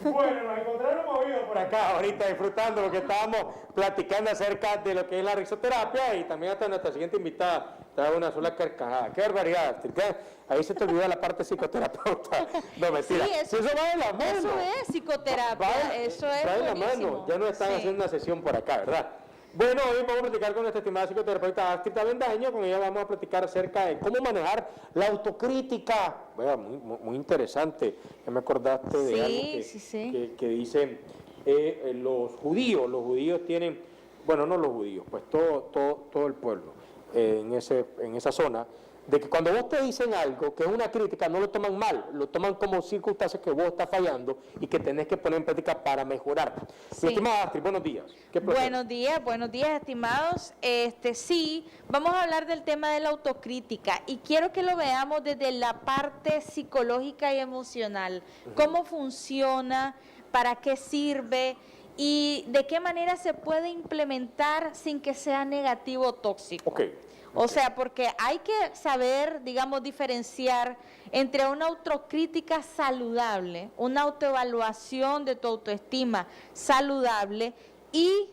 Bueno, nos encontramos movidos por acá ahorita disfrutando lo que estábamos platicando acerca de lo que es la risoterapia y también hasta nuestra siguiente invitada trae una sola carcajada. ¡Qué barbaridad! Ahí se te olvidó la parte psicoterapeuta. No, mentira. Sí, eso va de la mano. Eso es psicoterapia, eso es va de la buenísimo. mano. Ya no están haciendo una sesión por acá, ¿verdad? Bueno, hoy vamos a platicar con nuestra estimada psicoterapeuta Astrid Avendaño. Con ella vamos a platicar acerca de cómo manejar la autocrítica. Bueno, muy interesante. Ya me acordaste de algo que dicen los judíos tienen, bueno, no los judíos, pues todo el pueblo en esa zona, de que cuando vos te dicen algo que es una crítica, no lo toman mal, lo toman como circunstancias que vos estás fallando y que tenés que poner en práctica para mejorar. Sí. Mi estimada Astrid, buenos días. Buenos días, estimados. Sí, vamos a hablar del tema de la autocrítica y quiero que lo veamos desde la parte psicológica y emocional. ¿Cómo funciona? ¿Para qué sirve? ¿Y de qué manera se puede implementar sin que sea negativo o tóxico? O sea, porque hay que saber, digamos, diferenciar entre una autocrítica saludable, una autoevaluación de tu autoestima saludable y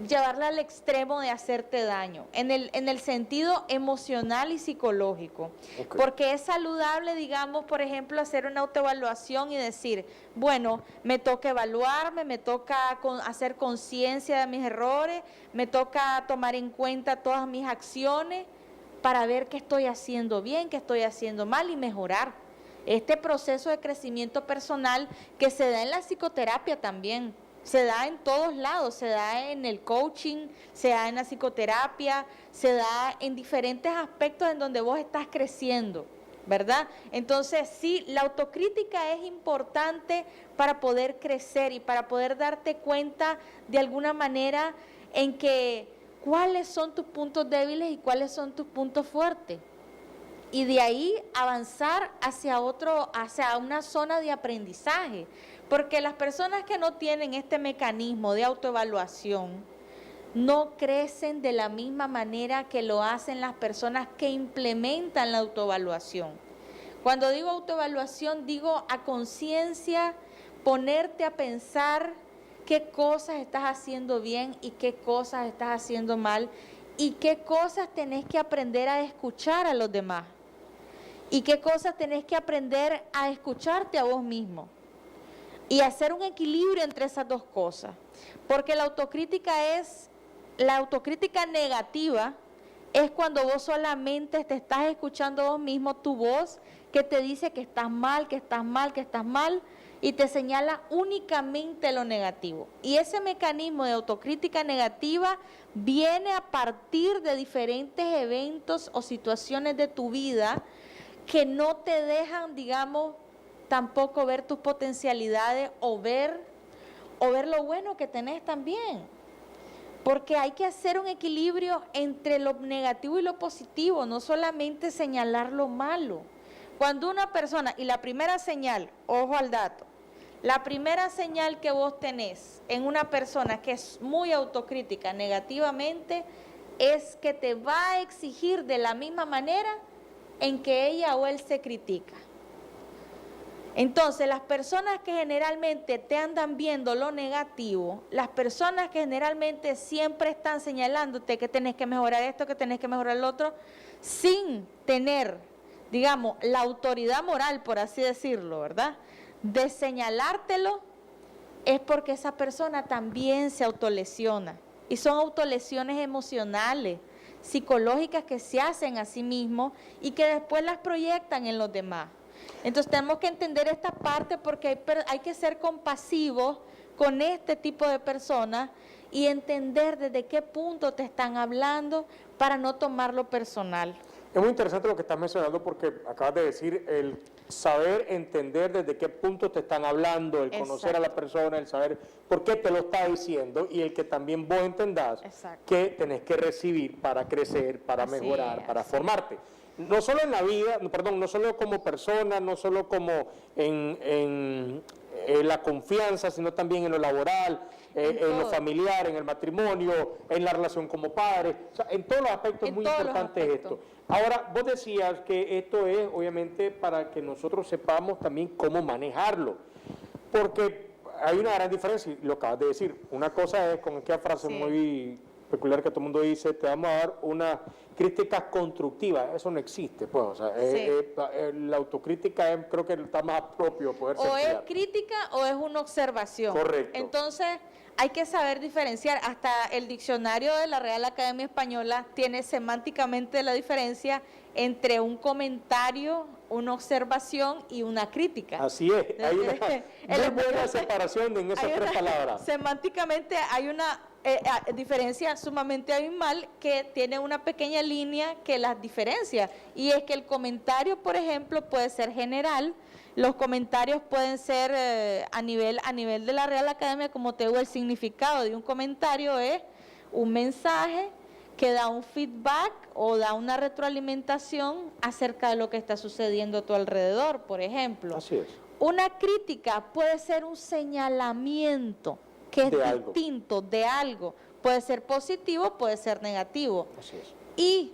llevarla al extremo de hacerte daño, en el sentido emocional y psicológico. Porque es saludable, digamos, por ejemplo, hacer una autoevaluación y decir, bueno, me toca evaluarme, me toca hacer conciencia de mis errores, me toca tomar en cuenta todas mis acciones para ver qué estoy haciendo bien, qué estoy haciendo mal y mejorar. Este proceso de crecimiento personal que se da en la psicoterapia también, se da en todos lados, se da en el coaching, se da en la psicoterapia, se da en diferentes aspectos en donde vos estás creciendo, ¿verdad? Entonces, sí, la autocrítica es importante para poder crecer y para poder darte cuenta de alguna manera en que cuáles son tus puntos débiles y cuáles son tus puntos fuertes. Y de ahí avanzar hacia una zona de aprendizaje. Porque las personas que no tienen este mecanismo de autoevaluación no crecen de la misma manera que lo hacen las personas que implementan la autoevaluación. Cuando digo autoevaluación, digo a conciencia, ponerte a pensar qué cosas estás haciendo bien y qué cosas estás haciendo mal y qué cosas tenés que aprender a escuchar a los demás y qué cosas tenés que aprender a escucharte a vos mismo. Y hacer un equilibrio entre esas dos cosas. Porque la autocrítica negativa es cuando vos solamente te estás escuchando a vos mismo, tu voz que te dice que estás mal, que estás mal, que estás mal, y te señala únicamente lo negativo. Y ese mecanismo de autocrítica negativa viene a partir de diferentes eventos o situaciones de tu vida que no te dejan, digamos, tampoco ver tus potencialidades o ver lo bueno que tenés también. Porque hay que hacer un equilibrio entre lo negativo y lo positivo, no solamente señalar lo malo. Cuando una persona, y la primera señal, ojo al dato, la primera señal que vos tenés en una persona que es muy autocrítica negativamente es que te va a exigir de la misma manera en que ella o él se critica. Entonces, las personas que generalmente te andan viendo lo negativo, las personas que generalmente siempre están señalándote que tenés que mejorar esto, que tenés que mejorar lo otro, sin tener, digamos, la autoridad moral, por así decirlo, ¿verdad?, de señalártelo, es porque esa persona también se autolesiona. Y son autolesiones emocionales, psicológicas que se hacen a sí mismos y que después las proyectan en los demás. Entonces tenemos que entender esta parte porque hay que ser compasivos con este tipo de personas y entender desde qué punto te están hablando para no tomarlo personal. Es muy interesante lo que estás mencionando porque acabas de decir el saber entender desde qué punto te están hablando, el conocer a la persona, el saber por qué te lo está diciendo y el que también vos entendás que tenés que recibir para crecer, para mejorar, para formarte. No solo en la vida, no solo como persona, no solo como en la confianza, sino también en lo laboral, en lo familiar, en el matrimonio, en la relación como padre. O sea, en todos los aspectos es muy importante esto. Ahora, vos decías que esto es obviamente para que nosotros sepamos también cómo manejarlo. Porque hay una gran diferencia, y lo acabas de decir. Una cosa es con aquella frase muy peculiar que todo el mundo dice, te vamos a dar una crítica constructiva. Eso no existe, pues. O sea, la autocrítica creo que está más propio poder ser. O es crítica o es una observación. Correcto. Entonces, hay que saber diferenciar. Hasta el diccionario de la Real Academia Española tiene semánticamente la diferencia entre un comentario, una observación y una crítica. Así es. Hay una muy buena separación en esas tres palabras. Semánticamente hay una diferencia sumamente abismal que tiene una pequeña línea que las diferencia. Y es que el comentario, por ejemplo, puede ser general. Los comentarios pueden ser a nivel de la Real Academia, como te digo, el significado de un comentario es un mensaje que da un feedback o da una retroalimentación acerca de lo que está sucediendo a tu alrededor, por ejemplo. Así es. Una crítica puede ser un señalamiento que es distinto de algo. Puede ser positivo, puede ser negativo. Así es. Y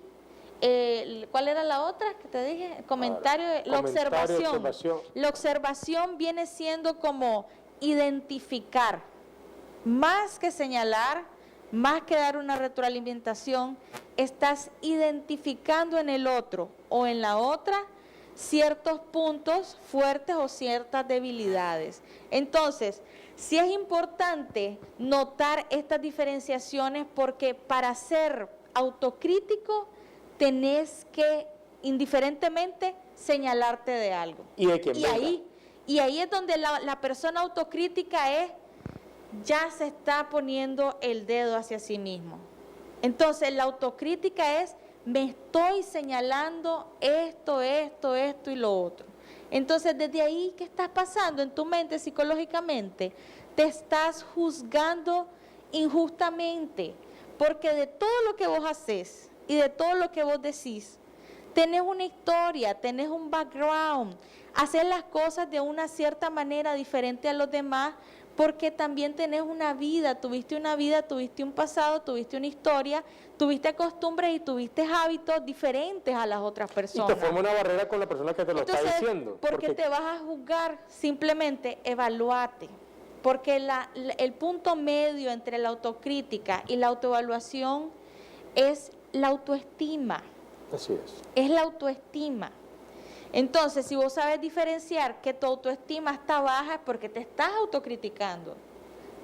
¿cuál era la otra que te dije? Comentario, la observación. La observación viene siendo como identificar, más que señalar, más que dar una retroalimentación, estás identificando en el otro o en la otra ciertos puntos fuertes o ciertas debilidades. Entonces, sí es importante notar estas diferenciaciones porque para ser autocrítico tenés que indiferentemente señalarte de algo. Y de quién y ahí es donde la persona autocrítica ya se está poniendo el dedo hacia sí mismo. Entonces la autocrítica es, me estoy señalando esto y lo otro. Entonces desde ahí, ¿qué está pasando en tu mente psicológicamente? Te estás juzgando injustamente, porque de todo lo que vos haces y de todo lo que vos decís, tenés una historia, tenés un background, hacer las cosas de una cierta manera diferente a los demás, porque también tenés una vida, tuviste un pasado, tuviste una historia, tuviste costumbres y tuviste hábitos diferentes a las otras personas. Y te forma una barrera con la persona que te lo está diciendo. ¿Por qué te vas a juzgar? Simplemente evalúate. Porque el punto medio entre la autocrítica y la autoevaluación es la autoestima. Así es. Es la autoestima. Entonces, si vos sabes diferenciar que tu autoestima está baja es porque te estás autocriticando,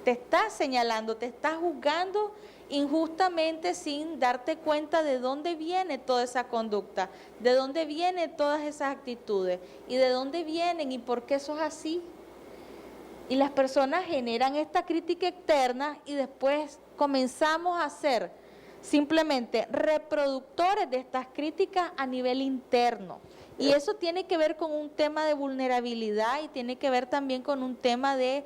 te estás señalando, te estás juzgando injustamente sin darte cuenta de dónde viene toda esa conducta, de dónde vienen todas esas actitudes y de dónde vienen y por qué sos así. Y las personas generan esta crítica externa y después comenzamos a ser simplemente reproductores de estas críticas a nivel interno. Y eso tiene que ver con un tema de vulnerabilidad y tiene que ver también con un tema de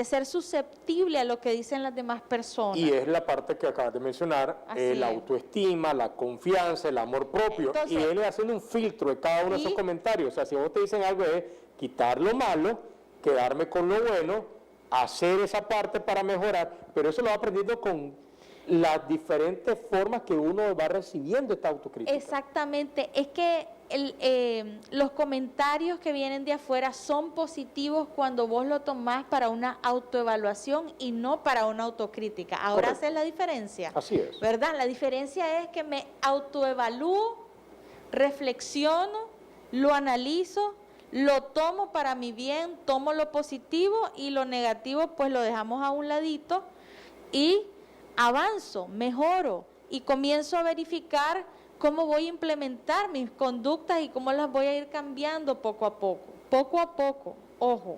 ser susceptible a lo que dicen las demás personas. Y es la parte que acabas de mencionar, la autoestima, la confianza, el amor propio. Entonces, y él es haciendo un filtro de cada uno de esos comentarios. O sea, si vos te dicen algo es quitar lo malo, quedarme con lo bueno, hacer esa parte para mejorar, pero eso lo va aprendiendo con las diferentes formas que uno va recibiendo esta autocrítica. Exactamente, es que los comentarios que vienen de afuera son positivos cuando vos lo tomás para una autoevaluación y no para una autocrítica. Ahora haces la diferencia. Así es. ¿Verdad? La diferencia es que me autoevalúo, reflexiono, lo analizo, lo tomo para mi bien, tomo lo positivo y lo negativo pues lo dejamos a un ladito y avanzo, mejoro y comienzo a verificar cómo voy a implementar mis conductas y cómo las voy a ir cambiando poco a poco, ojo,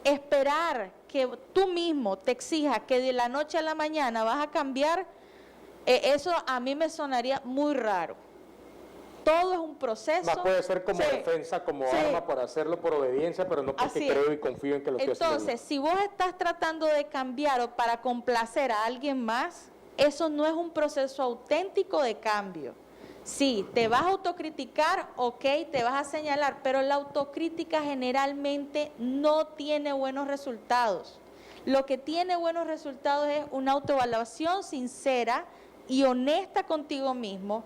esperar que tú mismo te exijas que de la noche a la mañana vas a cambiar, eso a mí me sonaría muy raro. Todo es un proceso. Más puede ser como defensa, como arma para hacerlo por obediencia, pero no porque creo y confío en que lo estoy haciendo. Entonces, si vos estás tratando de cambiar o para complacer a alguien más, eso no es un proceso auténtico de cambio. Sí, te vas a autocriticar, ok, te vas a señalar, pero la autocrítica generalmente no tiene buenos resultados. Lo que tiene buenos resultados es una autoevaluación sincera y honesta contigo mismo,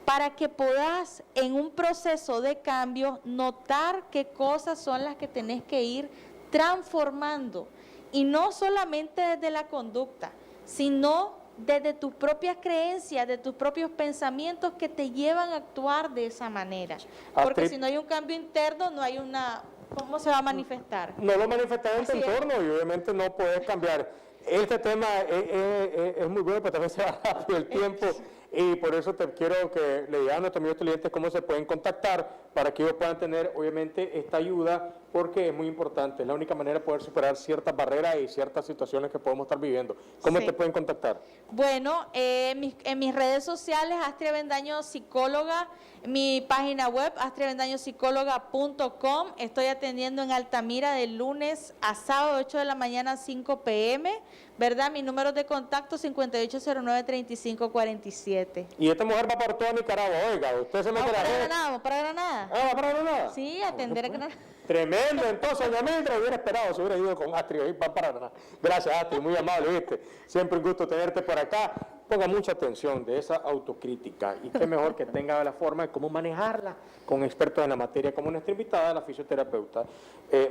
para que puedas en un proceso de cambio notar qué cosas son las que tenés que ir transformando. Y no solamente desde la conducta, sino desde tus propias creencias, de tus propios pensamientos que te llevan a actuar de esa manera. Porque si no hay un cambio interno, no hay una... ¿Cómo se va a manifestar? No lo manifestas en tu entorno y obviamente no puedes cambiar. Este tema es muy bueno, pero también se va rápido el tiempo. Y por eso te quiero que le digan a nuestros amigos clientes cómo se pueden contactar para que ellos puedan tener, obviamente, esta ayuda, porque es muy importante. Es la única manera de poder superar ciertas barreras y ciertas situaciones que podemos estar viviendo. ¿Cómo te pueden contactar? Bueno, en mis redes sociales, Astrid Avendaño Psicóloga, mi página web, astriavendañopsicóloga.com. Estoy atendiendo en Altamira de lunes a sábado, 8 de la mañana a 5 p.m., ¿verdad? Mi número de contacto 5809-3547. Y esta mujer va por toda Nicaragua, oiga, usted se mete la red. Para Granada. Ah, ¿va para Granada? Sí, atender a Granada. Tremendo, entonces, doña Mildred, hubiera esperado, se hubiera ido con Astrid, ahí va para Granada. Gracias, Astrid, muy amable, ¿viste? Siempre un gusto tenerte por acá. Ponga mucha atención de esa autocrítica y qué mejor que tenga la forma de cómo manejarla con expertos en la materia, como nuestra invitada, la fisioterapeuta,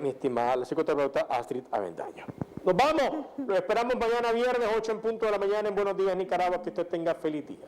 mi estimada, la psicoterapeuta Astrid Avendaño. Nos vamos, lo esperamos mañana viernes, 8 en punto de la mañana en Buenos Días Nicaragua, que usted tenga feliz día.